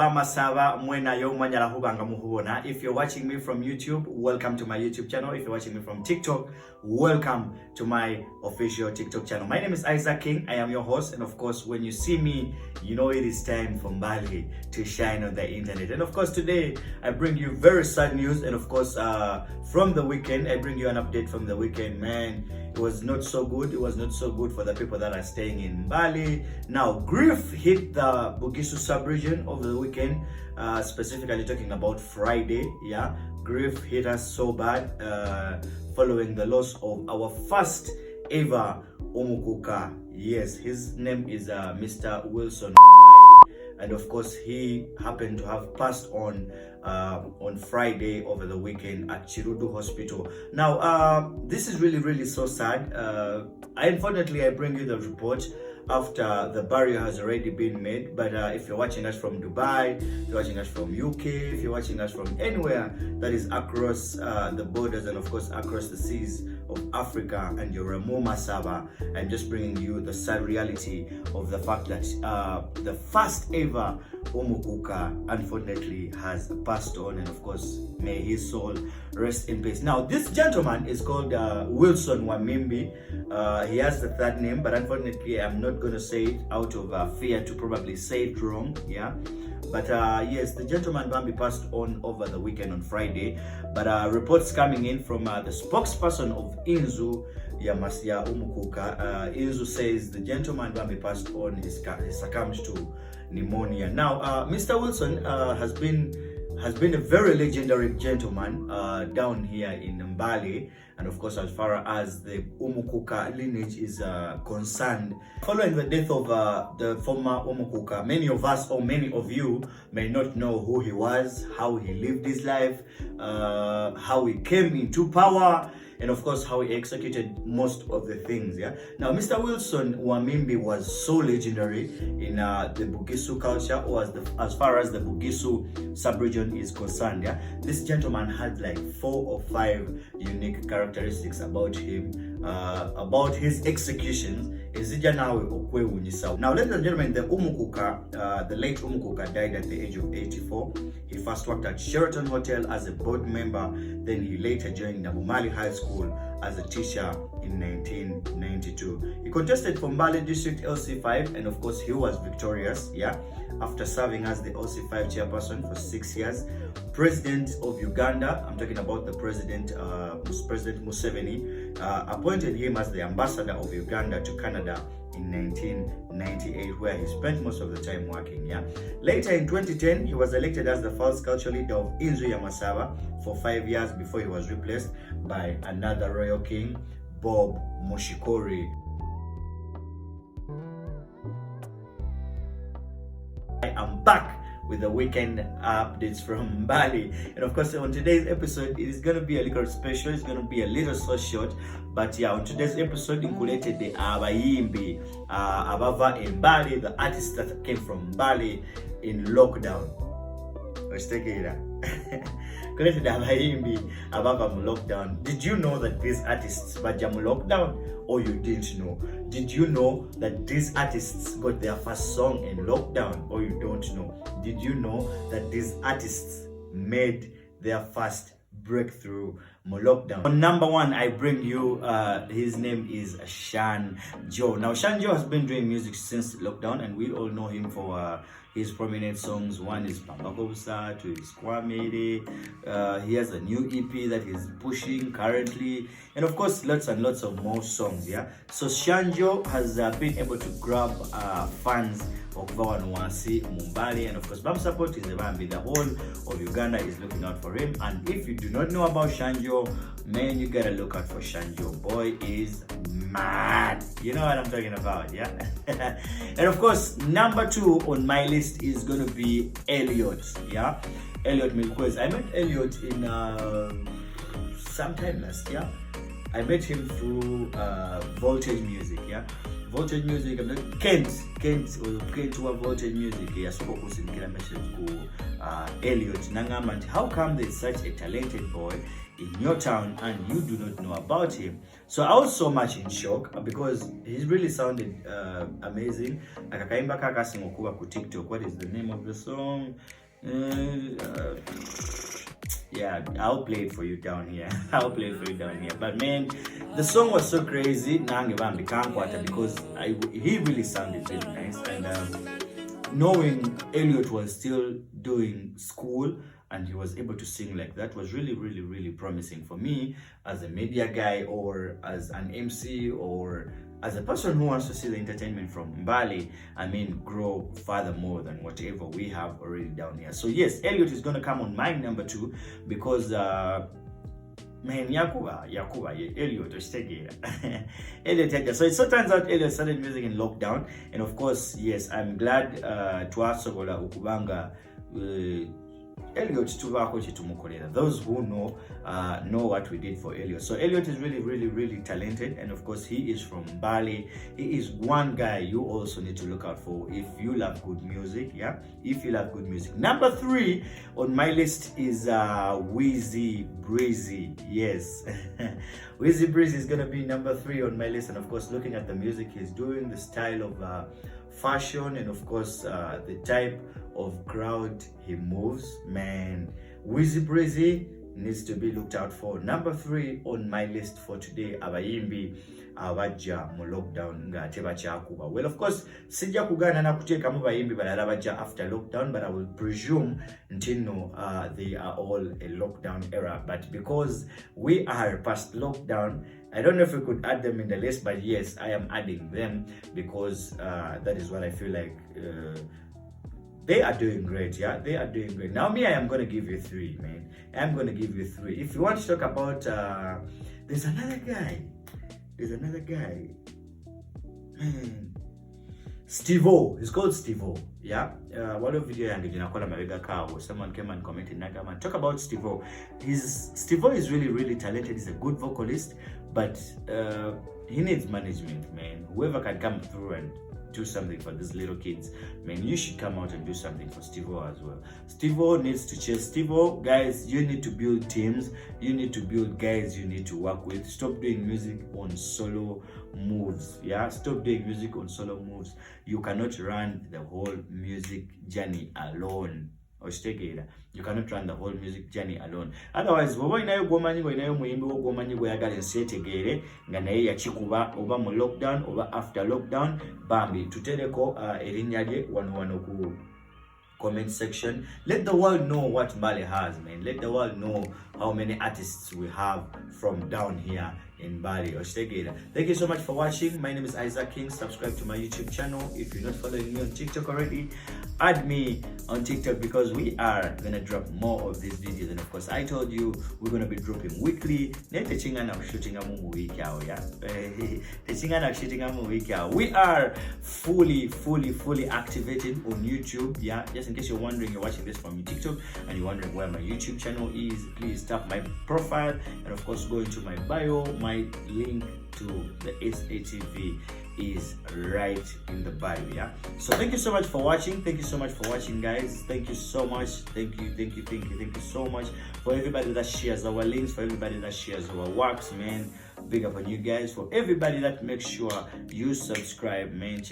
Bamasaba mwena yo mwanyala hubanga muhubona. If you're watching me from YouTube, welcome to my YouTube channel. If you're watching me from TikTok, welcome to my official TikTok channel. My name is Isaac King. I am your host, and of course, when you see me, you know it is time for Mbale to shine on the internet. And of course, today I bring you very sad news. And of course, from the weekend, I bring you an update from the weekend. Man, it was not so good. It was not so good for the people that are staying in Mbale. Now, grief hit the Bugisu Sub-region over the weekend, specifically talking about Friday. Yeah, grief hit us so bad following the loss of our first ever Umukuuka. Yes, his name is Mr. Wilson, and of course he happened to have passed on Friday over the weekend at Chirudu Hospital. Now, this is really so sad. Unfortunately, I bring you the report after the burial has already been made. But if you're watching us from Dubai, if you're watching us from UK, if you're watching us from anywhere that is across the borders and of course across the seas of Africa, and you're a Bamasaba, I'm just bringing you the sad reality of the fact that the first ever Umukuuka unfortunately has passed on, and of course may his soul rest in peace. Now, this gentleman is called Wilson Wamimbi. He has the third name, but unfortunately I'm not going to say it out of fear to probably say it wrong. Yeah, but yes, the gentleman Bambi passed on over the weekend on Friday. But reports coming in from the spokesperson of Inzu Yamasya Umukuuka. Inzu says the gentleman Bambi passed on, he succumbed to pneumonia. Now, Mr. Wilson has been a very legendary gentleman down here in Mbale, and of course as far as the Umukuuka lineage is concerned. Following the death of the former Umukuuka, many of us or many of you may not know who he was, how he lived his life, how he came into power, and of course how he executed most of the things. Yeah. Now, Mr. Wilson Wamimbi was so legendary in the Bugisu culture, or as far as the Bugisu sub-region is concerned. Yeah, this gentleman had like 4 or 5 unique characteristics about him, about his executions. Now, ladies and gentlemen, the Umukuuka, the late Umukuuka died at the age of 84. He first worked at Sheraton Hotel as a board member. Then he later joined Mbale High School as a teacher in 1992. He contested for Mbale District LC5, and of course he was victorious. Yeah, after serving as the LC5 Chairperson for 6 years. President of Uganda, I'm talking about the President Museveni, appointed him as the ambassador of Uganda to Canada in 1998, where he spent most of the time working. Yeah. Later in 2010, he was elected as the first cultural leader of Inzu Yamasaba for 5 years before he was replaced by another royal king, Bob Moshikori. I am back with the weekend updates from Mbale, and of course on today's episode it is going to be a little special. It's going to be a little so short, but yeah, on today's episode included the Wamimbi abava Mbale, the artists that came from Mbale in lockdown. Let's take it out. Connected the Wamimbi abava lockdown. Did you know that these artists were jam lockdown, or you didn't know? Did you know that these artists got their first song in lockdown, or you don't know? Did you know that these artists made their first breakthrough lockdown? On number 1, I bring you his name is Shanjo. Now, Shanjo has been doing music since lockdown, and we all know him for his prominent songs. One is Bamasaba, 2 is Kwamere. He has a new EP that he's pushing currently, and of course lots and lots of more songs. Yeah, so Shanjo has been able to grab fans of Vawanwasi Mbale, and of course Bamasaba is a Bambi. The whole of Uganda is looking out for him, and if you do not know about Shanjo, man, you gotta look out for Shanjo. Boy is mad. You know what I'm talking about, yeah? And of course, number 2 on my list is gonna be Elliot, yeah? Elliot Milquez. I met Elliot in sometime last year. I met him through Voltage Music, yeah? Voltage Music, I'm like, Kent was playing to Voltage Music. Yeah, so kusinikira message ku Elliot Nangamant. How come there's such a talented boy in your town and you do not know about him? So I was so much in shock because he really sounded amazing. Akakaimba kakasi ngokuba ku TikTok. What is the name of the song? Yeah, I'll play it for you down here. I'll play it for you down here. But man, the song was so crazy. Because he really sounded really nice. And knowing Elliot was still doing school and he was able to sing like that was really, really, really promising for me as a media guy or as an MC or as a person who wants to see the entertainment from Mbale, I mean, grow further more than whatever we have already down here. So yes, Elliot is going to come on my number 2 because man, Elliot Elliot. So it so turns out Elliot started music in lockdown, and of course, yes, I'm glad to asobola ukubanga Elliot tuvako chitumukolera. Those who know what we did for Elliot. So Elliot is really, really, really talented, and of course he is from Mbale. He is one guy you also need to look out for if you love good music. Yeah, if you love good music. Number 3 on my list is Wheezy Breezy. Yes, Wheezy Breezy is gonna be number 3 on my list, and of course looking at the music he's doing, the style of fashion, and of course the type of crowd he moves, man, Wheezy Breezy needs to be looked out for. Number 3 on my list for today, abayimbi abaja mu lockdown nga tebakyakuba. Well, of course sijja kugana na kuteeka mu bayimbi balala baja after lockdown, but I will presume until they are all a lockdown era. But because we are past lockdown, I don't know if we could add them in the list, but yes, I am adding them because that is what I feel like they are doing great. Yeah, they are doing great. Now me, I am going to give you 3, man. I'm going to give you 3. If you want to talk about, there's another guy, man, Steve-O. He's called Steve-O. Yeah, one of video someone came and commented, Nagaman, talk about Steve-O. Steve-O is really, really talented. He's a good vocalist, but he needs management, man. Whoever can come through and do something for these little kids, man, you should come out and do something for Steve-O as well. Steve-O needs to chase. Steve-O, guys, you need to build teams, you need to build guys you need to work with. Stop doing music on solo moves. Yeah, stop doing music on solo moves. You cannot run the whole music journey alone. You cannot run the whole music journey alone. Otherwise, woba inayo gomanyi go inayo muyimbi wo gomanyi go yagala nsetegere nga naye yakikuba oba mu lockdown oba after lockdown, bambi tutereko erinnya lye wano ku comment section. Let the world know what Mbale has, man. Let the world know how many artists we have from down here in Mbale. Thank you so much for watching. My name is Isaac King. Subscribe to my YouTube channel. If you're not following me on TikTok already, add me on TikTok because we are gonna drop more of these videos. And of course, I told you we're gonna be dropping weekly. We are fully activated on YouTube. Yeah, just in case you're wondering, you're watching this from TikTok and you're wondering where my YouTube channel is, please tap my profile and of course go into my bio. My link to the SATV is right in the bio. Yeah, so thank you so much for watching. Thank you so much for watching, guys. Thank you so much. Thank you so much for everybody that shares our links, for everybody that shares our works, man. Big up on you guys. For everybody that makes sure you subscribe, man.